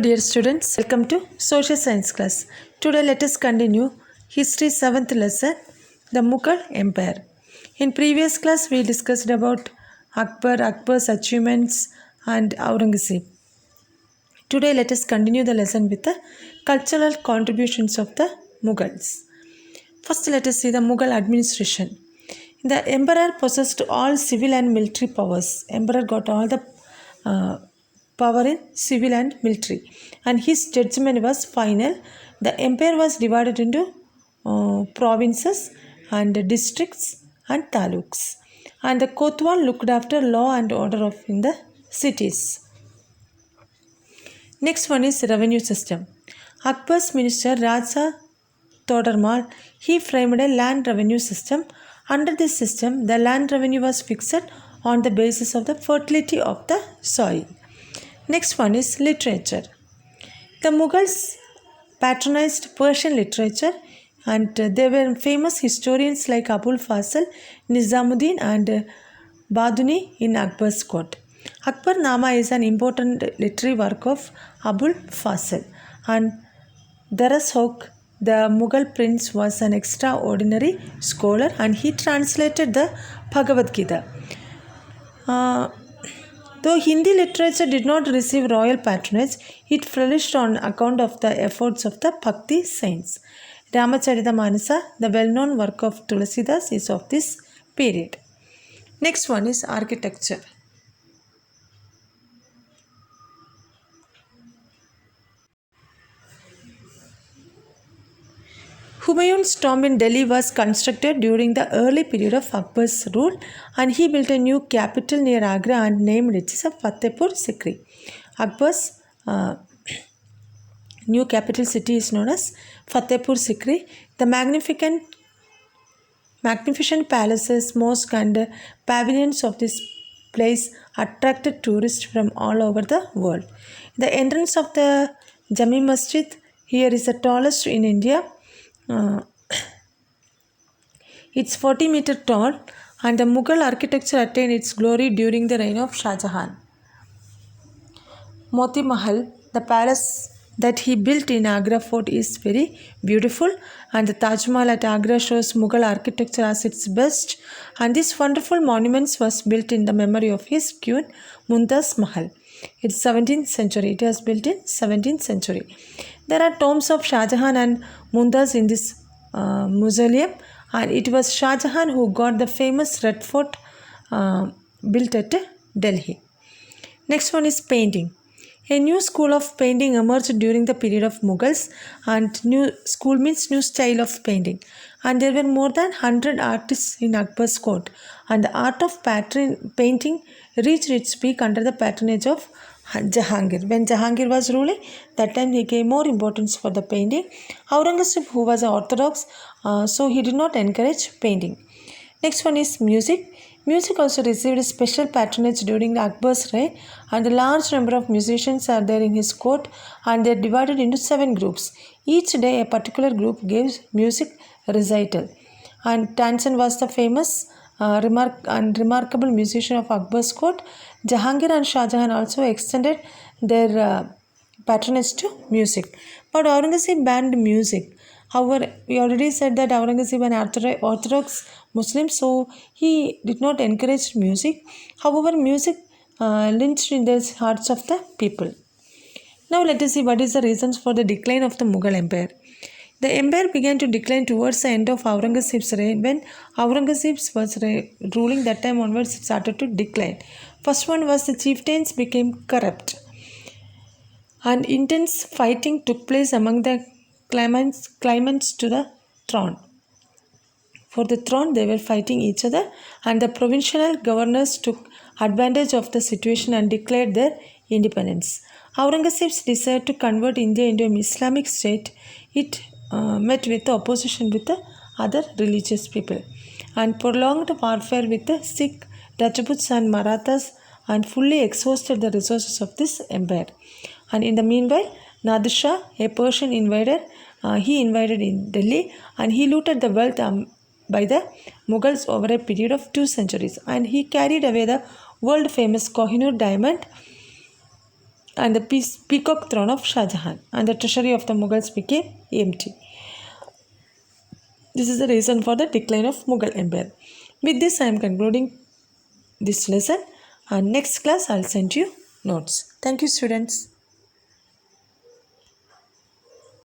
Dear students, welcome to Social Science class. Today let us continue History 7th lesson, the Mughal Empire. In previous class we discussed about Akbar's achievements and Aurangzeb. Today let us continue the lesson with the cultural contributions of the Mughals. First let us see the Mughal administration. The emperor possessed all civil and military powers. Emperor got all the power in civil and military, and his judgment was final. The empire was divided into provinces and districts and taluks, and the Kotwal looked after law and order of in the cities. Next one is revenue system. Akbar's minister Raja Todarmal, he framed a land revenue system. Under this system, the land revenue was fixed on the basis of the fertility of the soil. Next one is literature. The Mughals patronized Persian literature, and there were famous historians like Abul Fazl, Nizamuddin and Baduni in Akbar's court. Akbar Nama is an important literary work of Abul Fazl, and Darashok, the Mughal prince, was an extraordinary scholar, and he translated the Bhagavad Gita. Though Hindi literature did not receive royal patronage, it flourished on account of the efforts of the Bhakti saints. Ramacharitamanasa, the well-known work of Tulasidas, is of this period. Next one is architecture. Humayun's tomb in Delhi was constructed during the early period of Akbar's rule, and he built a new capital near Agra and named it as Fatehpur Sikri. Akbar's new capital city is known as Fatehpur Sikri. The magnificent palaces, mosques and pavilions of this place attracted tourists from all over the world. The entrance of the Jami Masjid here is the tallest in India. It's 40-meter tall, and the Mughal architecture attained its glory during the reign of Shah Jahan. Moti Mahal, the palace that he built in Agra fort, is very beautiful, and the Taj Mahal at Agra shows Mughal architecture as its best, and this wonderful monument was built in the memory of his queen Mumtaz Mahal. It's 17th century. It was built in 17th century. There are tombs of Shah Jahan and Mumtaz in this mausoleum, and it was Shah Jahan who got the famous Red Fort built at Delhi. Next one is painting. A new school of painting emerged during the period of Mughals, and new school means new style of painting. And there were more than 100 artists in Akbar's court, and the art of painting reached its peak under the patronage of Jahangir. When Jahangir was ruling, that time he gave more importance for the painting. Aurangzeb, who was orthodox, so he did not encourage painting. Next one is music. Music also received special patronage during Akbar's reign, and a large number of musicians are there in his court, and they are divided into 7 groups. Each day a particular group gives music recital. And Tansen was the famous remarkable musician of Akbar's court. Jahangir and Shah Jahan also extended their patronage to music. But Aurangzeb banned music. However, we already said that Aurangzeb an orthodox Muslim, so he did not encourage music. However, music lynched in the hearts of the people. Now let us see what is the reasons for the decline of the Mughal Empire. The empire began to decline towards the end of Aurangzeb's reign. When Aurangzeb was ruling, that time onwards it started to decline. First one was the chieftains became corrupt, and intense fighting took place among the claimants to the throne. For the throne, they were fighting each other, and the provincial governors took advantage of the situation and declared their independence. Aurangzeb's desire to convert India into an Islamic state, it met with the opposition with the other religious people, and prolonged warfare with the Sikh, Rajputs and Marathas, and fully exhausted the resources of this empire. And in the meanwhile, Nadir Shah, a Persian invader, he invaded in Delhi, and he looted the wealth by the Mughals over a period of 2 centuries, and he carried away the world famous Kohinoor diamond and the peacock throne of Shah Jahan, and the treasury of the Mughals became empty. This is the reason for the decline of Mughal Empire. With this, I am concluding this lesson, and next class I will send you notes. Thank you, students.